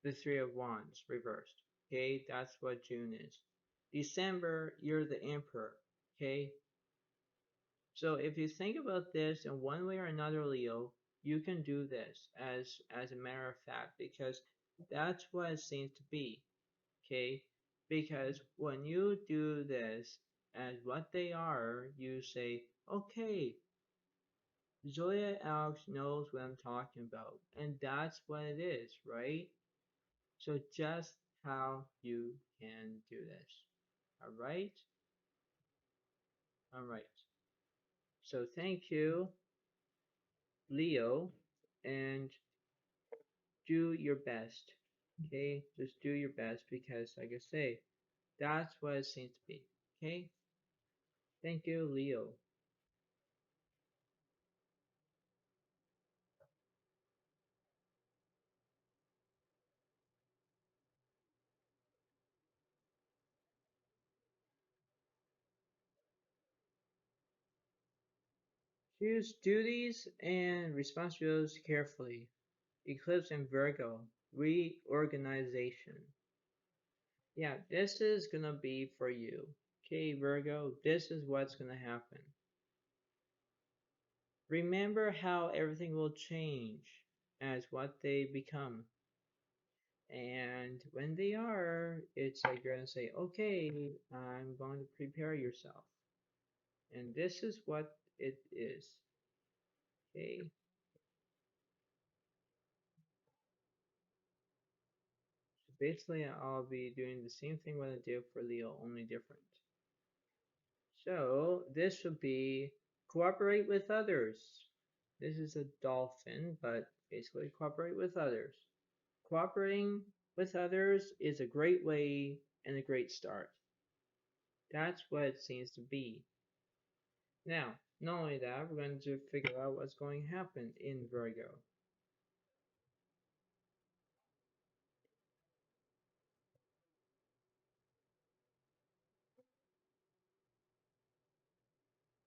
the Three of Wands reversed. Okay, that's what June is. December, you're the Emperor. Okay, so if you think about this in one way or another, Leo, you can do this as a matter of fact because that's what it seems to be. Okay, because when you do this as what they are, you say, okay, Zoya Alex knows what I'm talking about, and that's what it is, right? So just how you can do this. All right? All right. So thank you, Leo, and do your best. Okay? Just do your best because, like I say, that's what it seems to be. Okay? Thank you, Leo. Choose duties and responsibilities carefully. Eclipse in Virgo. Reorganization. Yeah, this is gonna be for you. Okay, Virgo, this is what's gonna happen. Remember how everything will change as what they become. And when they are, it's like you're gonna say, okay, I'm going to prepare yourself. And this is what it is. Okay. So basically, I'll be doing the same thing what I did for Leo, only different. So this would be cooperate with others. This is a dolphin, but basically cooperate with others. Cooperating with others is a great way and a great start. That's what it seems to be. Now, not only that, we're going to figure out what's going to happen in Virgo.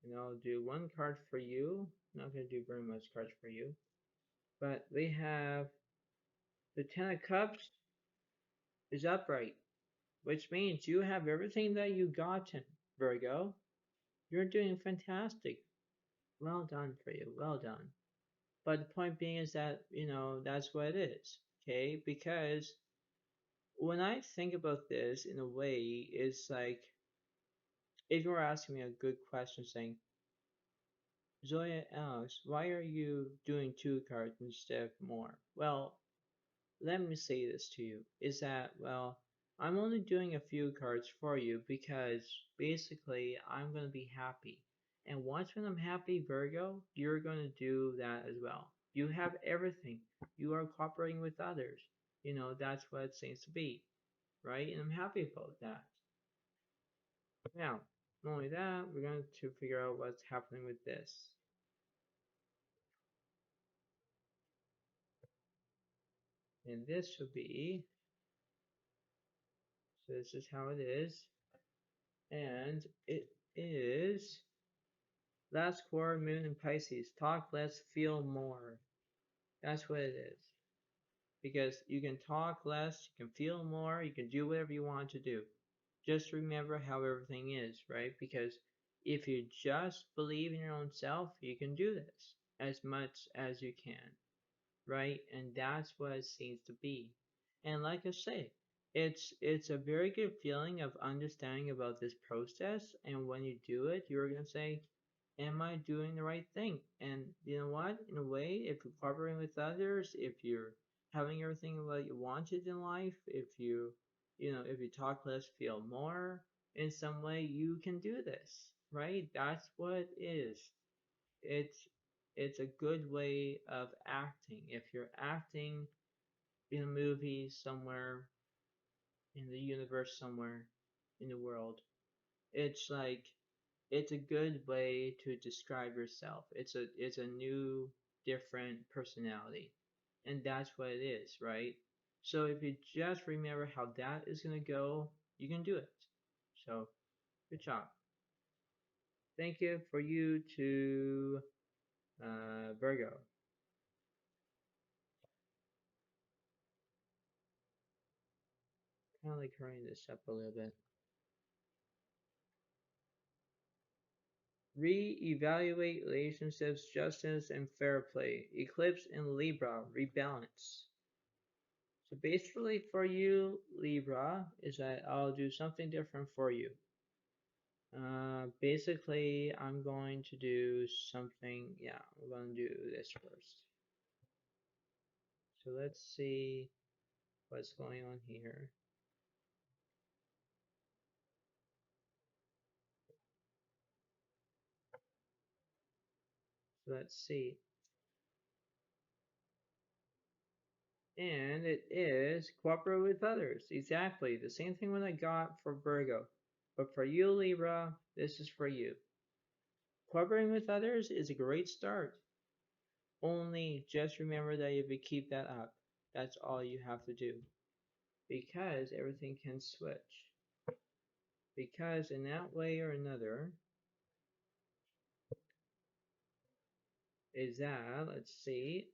And I'll do one card for you. Not going to do very much cards for you. But we have the Ten of Cups is upright, which means you have everything that you gotten, Virgo. You're doing fantastic. Well done for you. Well done. But the point being is that, that's what it is. Okay? Because when I think about this in a way, it's like if you were asking me a good question saying, Zoya Alex, why are you doing two cards instead of more? Well, let me say this to you, is that, well, I'm only doing a few cards for you because basically I'm going to be happy. And once when I'm happy, Virgo, you're going to do that as well. You have everything. You are cooperating with others. That's what it seems to be, right? And I'm happy about that. Now, not only that, we're going to figure out what's happening with this. And this should be, so this is how it is. And it is last quarter moon in Pisces. Talk less, feel more. That's what it is. Because you can talk less, you can feel more, you can do whatever you want to do. Just remember how everything is, right? Because if you just believe in your own self, you can do this as much as you can, right? And that's what it seems to be. And like I say, it's a very good feeling of understanding about this process. And when you do it, you're gonna say, am I doing the right thing? And you know what? In a way, if you're cooperating with others, if you're having everything what you wanted in life, if you talk less, feel more, in some way, you can do this, right? That's what it is. It's it's a good way of acting. If you're acting in a movie somewhere, in the universe somewhere, in the world, it's like it's a good way to describe yourself. It's a new, different personality. And that's what it is, right? So if you just remember how that is gonna go, you can do it. So good job. Thank you for you to Virgo. Kind of like hurrying this up a little bit. Re-evaluate relationships, justice, and fair play. Eclipse in Libra, rebalance. So basically for you, Libra, is that I'll do something different for you. Basically, I'm going to do something, yeah, we're going to do this first. So let's see what's going on here. So let's see. And it is cooperate with others. Exactly. The same thing what I got for Virgo. But for you, Libra, this is for you. Cooperating with others is a great start. Only just remember that if you keep that up, that's all you have to do. Because everything can switch. Because in that way or another, is that, let's see,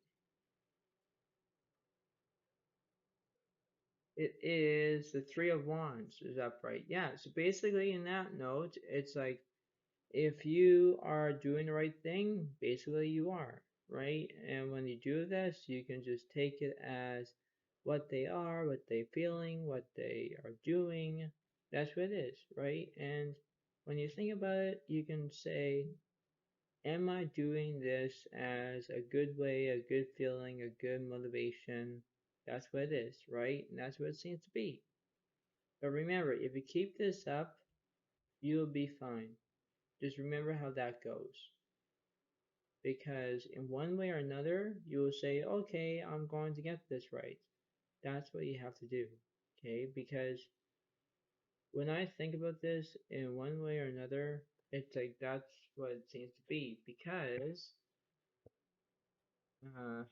it is the Three of Wands is upright. Yeah, so basically in that note, it's like if you are doing the right thing, basically you are, right? And when you do this, you can just take it as what they are, what they're feeling, what they are doing. That's what it is, right? And when you think about it, you can say, am I doing this as a good way, a good feeling, a good motivation? That's what it is, right? And that's what it seems to be. But remember, if you keep this up, you'll be fine. Just remember how that goes. Because in one way or another, you will say, okay, I'm going to get this right. That's what you have to do. Okay? Because when I think about this in one way or another, it's like that's what it seems to be. Because uh,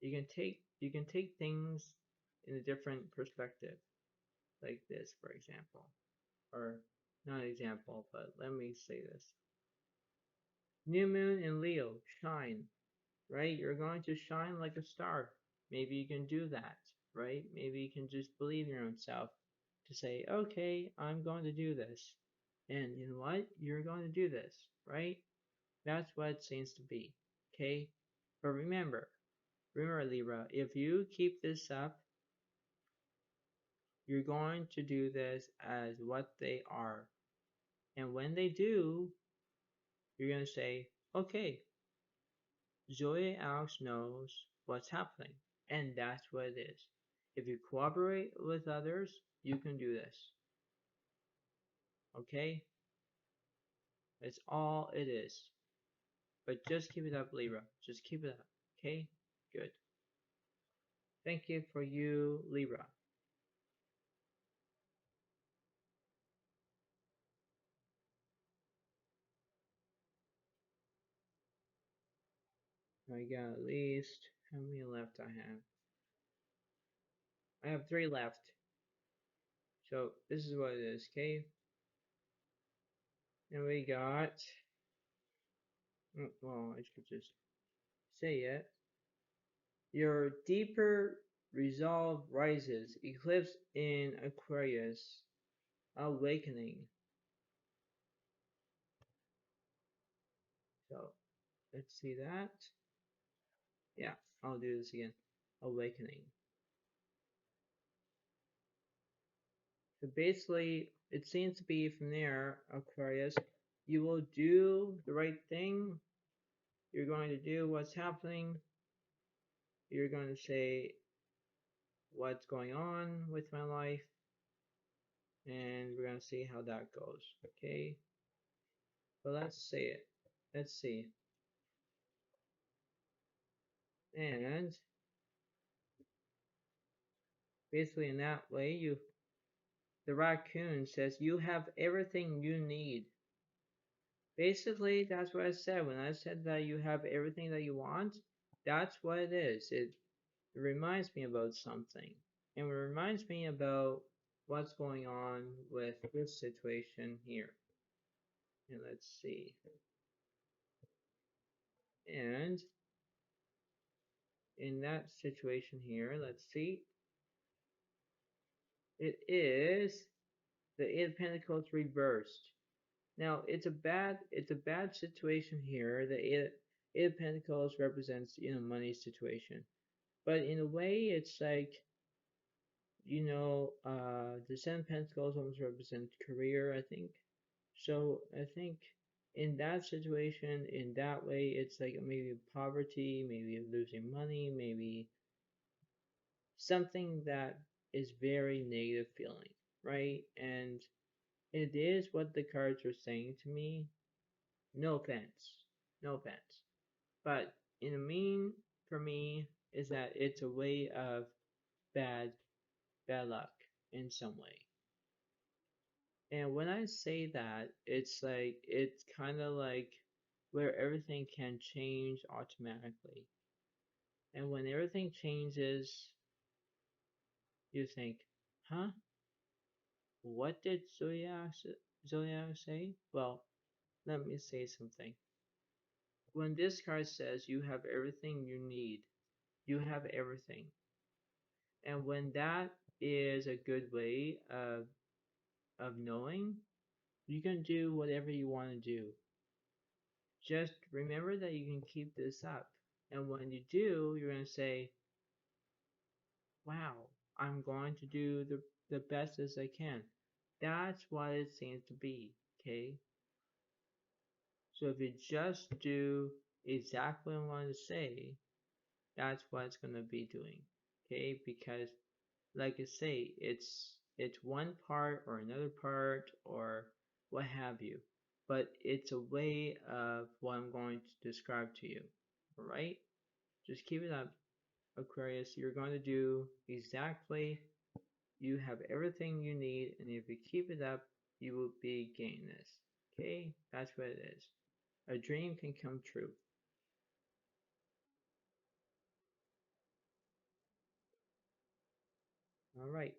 you can take things in a different perspective, like this, for example, or not an example, but let me say this: new moon in Leo, shine, right? You're going to shine like a star. Maybe you can do that, right? Maybe you can just believe in your own self to say, okay, I'm going to do this, and you know what? You're going to do this, right? That's what it seems to be, okay? But remember, Libra, if you keep this up, you're going to do this as what they are. And when they do, you're going to say, okay, Zoe Alex knows what's happening. And that's what it is. If you cooperate with others, you can do this. Okay? That's all it is. But just keep it up, Libra. Just keep it up. Okay? Good. Thank you for you, Libra. I got at least, how many left I have? I have 3 left. So this is what it is, okay? And we got, well, I should just say it. Your deeper resolve rises, eclipse in Aquarius, awakening. So let's see that. Yeah, I'll do this again. Awakening. So basically, it seems to be from there, Aquarius, you will do the right thing. You're going to do what's happening. You're going to say what's going on with my life. And we're going to see how that goes. Okay? But let's say it. Let's see. And basically in that way, the raccoon says you have everything you need. Basically, that's what I said. When I said that you have everything that you want, that's what it is. It reminds me about something. And it reminds me about what's going on with this situation here. And let's see. And in that situation here, let's see. It is the Eight of Pentacles reversed. Now it's a bad situation here. The Eight of Pentacles represents money situation, but in a way it's like the Seven of Pentacles almost represents career, I think. So I think in that situation, in that way, it's like maybe poverty, maybe losing money, maybe something that is very negative feeling, right? And it is what the cards are saying to me. No offense. No offense. But in a mean for me is that it's a way of bad bad luck in some way. And when I say that, it's kind of like where everything can change automatically. And when everything changes, you think, huh? What did Zodiac say? Well, let me say something. When this card says you have everything you need, you have everything. And when that is a good way of knowing, you can do whatever you want to do. Just remember that you can keep this up. And when you do, you're going to say, wow, I'm going to do the best as I can. That's what it seems to be, okay? So if you just do exactly what I want to say, that's what it's going to be doing, okay? Because like I say, it's one part or another part or what have you, but it's a way of what I'm going to describe to you. All right, just keep it up, Aquarius. You're going to do exactly. You have everything you need, and if you keep it up, you will be getting this. Okay, that's what it is. A dream can come true. All right,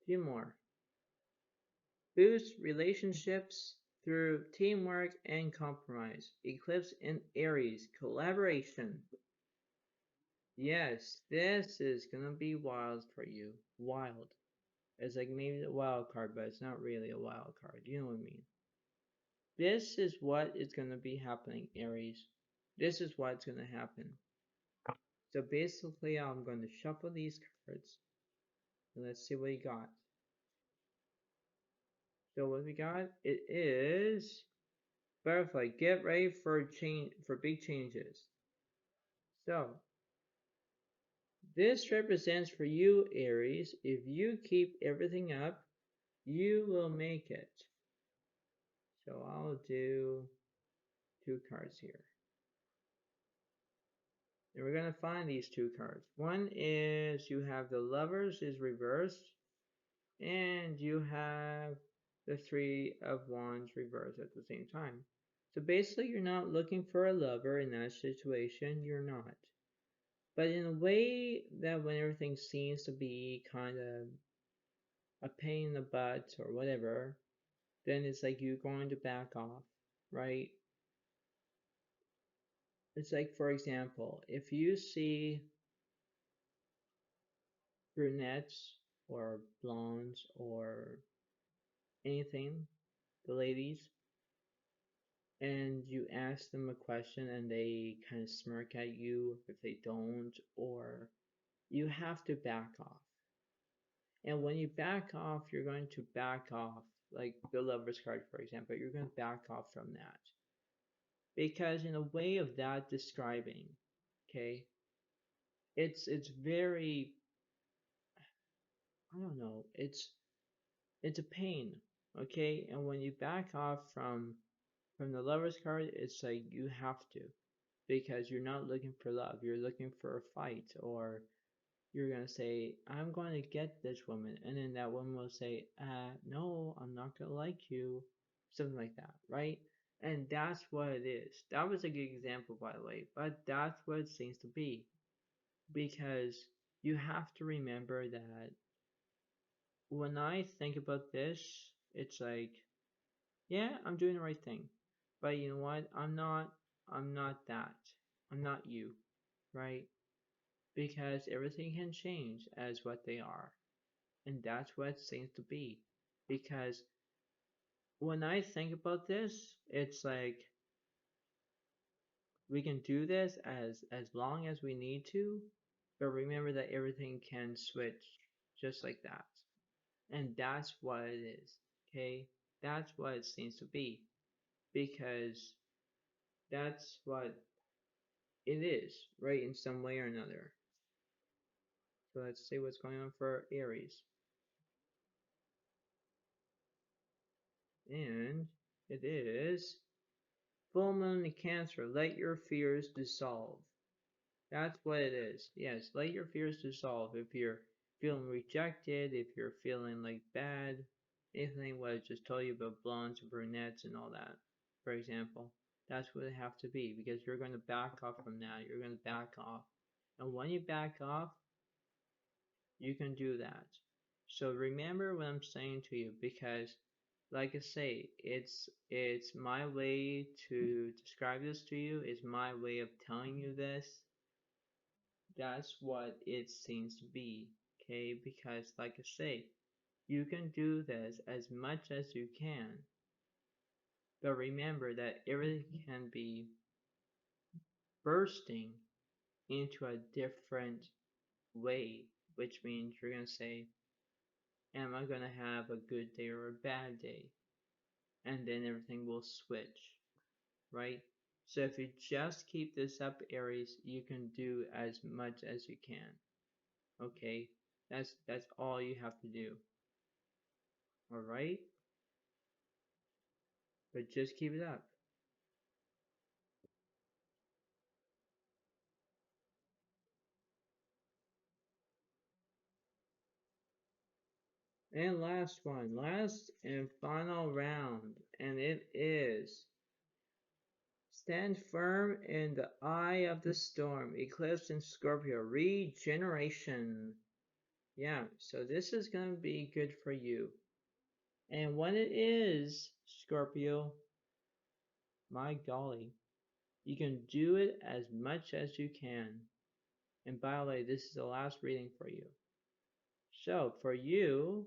few more. Boost relationships through teamwork and compromise. Eclipse in Aries. Collaboration. Yes, this is gonna be wild for you. Wild. It's like maybe a wild card, but it's not really a wild card. You know what I mean? This is what is gonna be happening, Aries. This is what's gonna happen. So basically, I'm going to shuffle these cards. And let's see what you got. So what we got, it is Butterfly, get ready for change, for big changes. So this represents for you, Aries, if you keep everything up, you will make it. So I'll do 2 cards here. And we're going to find these 2 cards. One is you have the Lovers is reversed, and you have the Three of Wands reversed at the same time. So basically, you're not looking for a lover in that situation. You're not. But in a way that when everything seems to be kind of a pain in the butt or whatever, then it's like you're going to back off, right? It's like, for example, if you see brunettes or blondes or anything, the ladies, and you ask them a question and they kind of smirk at you if they don't, or you have to back off. And when you back off, you're going to back off, like the Lover's card, for example, you're going to back off from that. Because in a way of that describing, okay, it's very, I don't know, it's a pain, okay? And when you back off from the Lover's card, it's like you have to, because you're not looking for love, you're looking for a fight, or you're gonna say, I'm going to get this woman, and then that woman will say, no, I'm not gonna like you, something like that, right? And that's what it is. That was a good example, by the way, but that's what it seems to be, because you have to remember that when I think about this, it's like, yeah, I'm doing the right thing, but you know what? I'm not that. I'm not you, right? Because everything can change as what they are. And that's what it seems to be. Because when I think about this, it's like we can do this as long as we need to, but remember that everything can switch just like that. And that's what it is. Okay? That's what it seems to be. Because that's what it is, right? In some way or another. So let's see what's going on for Aries. And it is full moon in Cancer. Let your fears dissolve. That's what it is. Yes, let your fears dissolve. If you're feeling rejected, if you're feeling like bad, anything what I just told you about blondes or brunettes and all that, for example, that's what it have to be, because you're going to back off from that. You're going to back off. And when you back off, you can do that. So remember what I'm saying to you, because like I say, it's my way to describe this to you, it's my way of telling you this. That's what it seems to be, okay? Because like I say, you can do this as much as you can, but remember that everything can be bursting into a different way, which means you're going to say, am I going to have a good day or a bad day? And then everything will switch, right? So if you just keep this up, Aries, you can do as much as you can. Okay? That's all you have to do. Alright? But just keep it up. And last one, last and final round, and it is stand firm in the eye of the storm, eclipse in Scorpio, regeneration. Yeah, so this is going to be good for you. And when it is, Scorpio, my golly, you can do it as much as you can. And by the way, this is the last reading for you. So for you,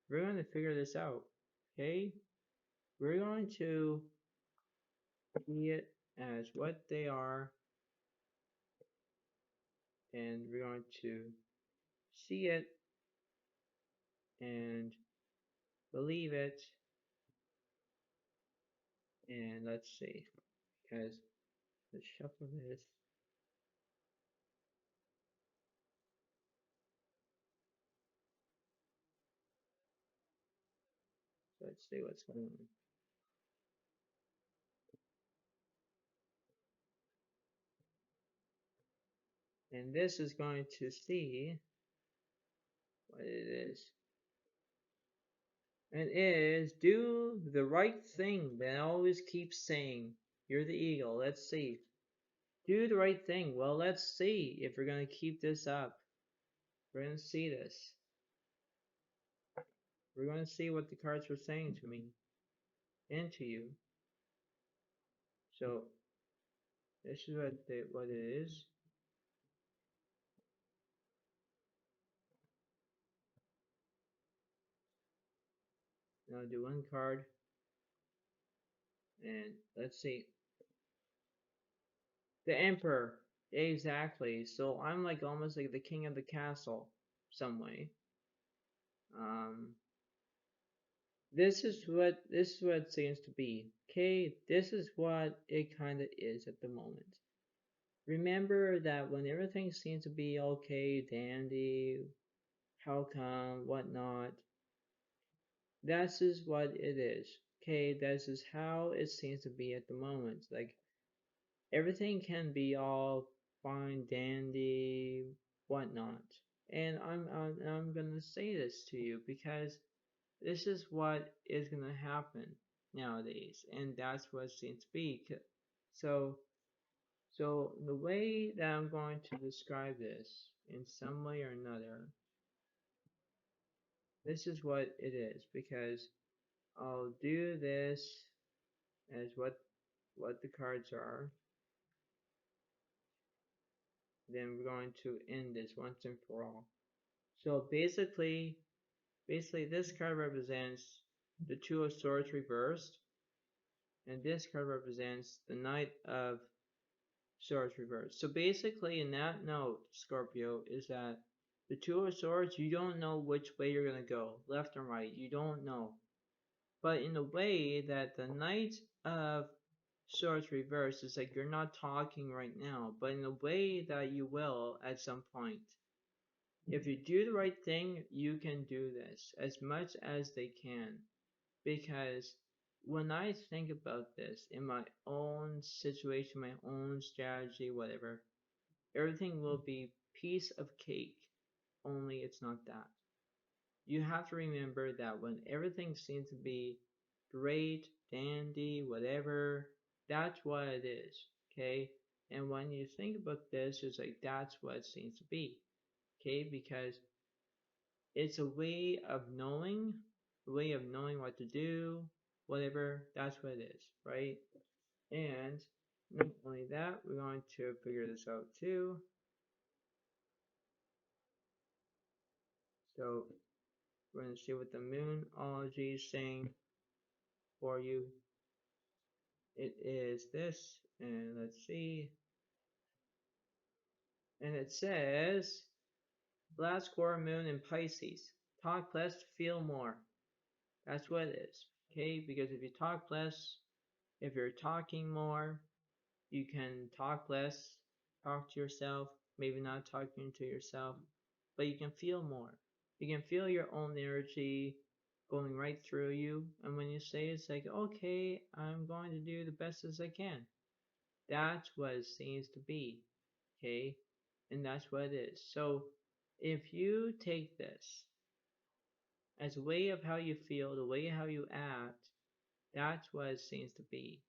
we're going to figure this out. Okay? We're going to see it as what they are, and we're going to see it and believe it And let's see, because let's shuffle this. Let's see what's going on. And this is going to see what it is. It is do the right thing that I always keep saying. You're the eagle. Let's see. Do the right thing. Well, let's see if we're going to keep this up. We're going to see this. We're going to see what the cards were saying to me and to you. So this is what it is. Now do one card and let's see. The Emperor. Exactly. So I'm like almost like the king of the castle, some way. Um, this is what it seems to be. Okay, this is what it kind of is at the moment. Remember that when everything seems to be okay, dandy, how come, whatnot, this is what it is. Okay, this is how it seems to be at the moment. Like everything can be all fine, dandy, whatnot. And I'm gonna say this to you because this is what is gonna happen nowadays, and that's what it seems to be. So, so the way that I'm going to describe this in some way or another, this is what it is because I'll do this as what the cards are. Then we're going to end this once and for all. So basically this card represents the Two of Swords reversed, and this card represents the Knight of Swords reversed. So basically in that note, Scorpio, is that the Two of Swords, you don't know which way you're going to go, left and right, you don't know. But in a way that the Knight of Swords reversed is like you're not talking right now, but in a way that you will at some point. If you do the right thing, you can do this as much as they can. Because when I think about this in my own situation, my own strategy, whatever, everything will be piece of cake. Only it's not that. You have to remember that when everything seems to be great, dandy, whatever, that's what it is. Okay? And when you think about this, it's like that's what it seems to be. Okay? Because it's a way of knowing what to do, whatever, that's what it is, right? And not only that, we're going to figure this out too. So we're going to see what the moonology is saying for you. It is this, and let's see. And it says, last quarter moon in Pisces. Talk less, feel more. That's what it is. Okay, because if you talk less, if you're talking more, you can talk less, talk to yourself, maybe not talking to yourself, but you can feel more. You can feel your own energy going right through you. And when you say it's like, okay, I'm going to do the best as I can. That's what it seems to be. Okay? And that's what it is. So if you take this as a way of how you feel, the way how you act, that's what it seems to be.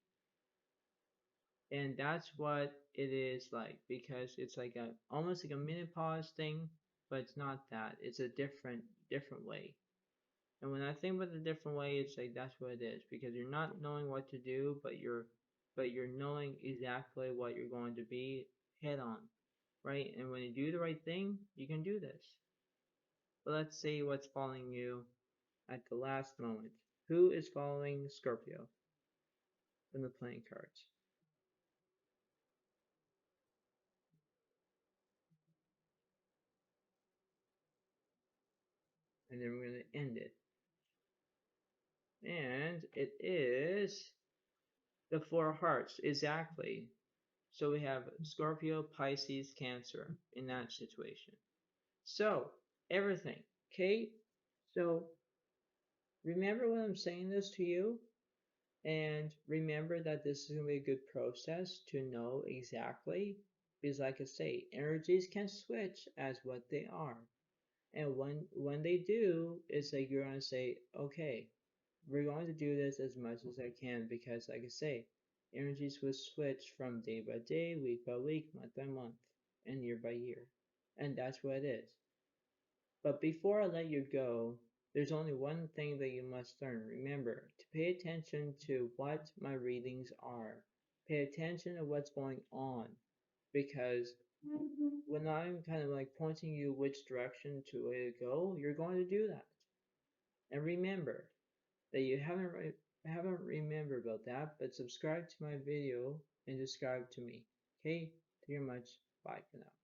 And that's what it is like because it's like a almost like a menopause thing, but it's not that. It's a different way. And when I think about the different way, it's like that's what it is because you're not knowing what to do, but you're knowing exactly what you're going to be head on, right? And when you do the right thing, you can do this. But let's see what's following you at the last moment. Who is following Scorpio from the playing cards? And then we're going to end it. And it is The Four of Hearts, exactly. So we have Scorpio, Pisces, Cancer in that situation. So, everything, okay? So, remember when I'm saying this to you, and remember that this is going to be a good process to know exactly, because like I say, energies can switch as what they are. And when they do, it's like you're going to say, okay, we're going to do this as much as I can, because like I say, energies will switch from day by day, week by week, month by month, and year by year. And that's what it is. But before I let you go, there's only one thing that you must learn. Remember to pay attention to what my readings are. Pay attention to what's going on, because when I'm kind of like pointing you which direction to go, you're going to do that. And remember that you haven't remembered about that, but subscribe to my video and subscribe to me. Okay? Thank you very much. Bye for now.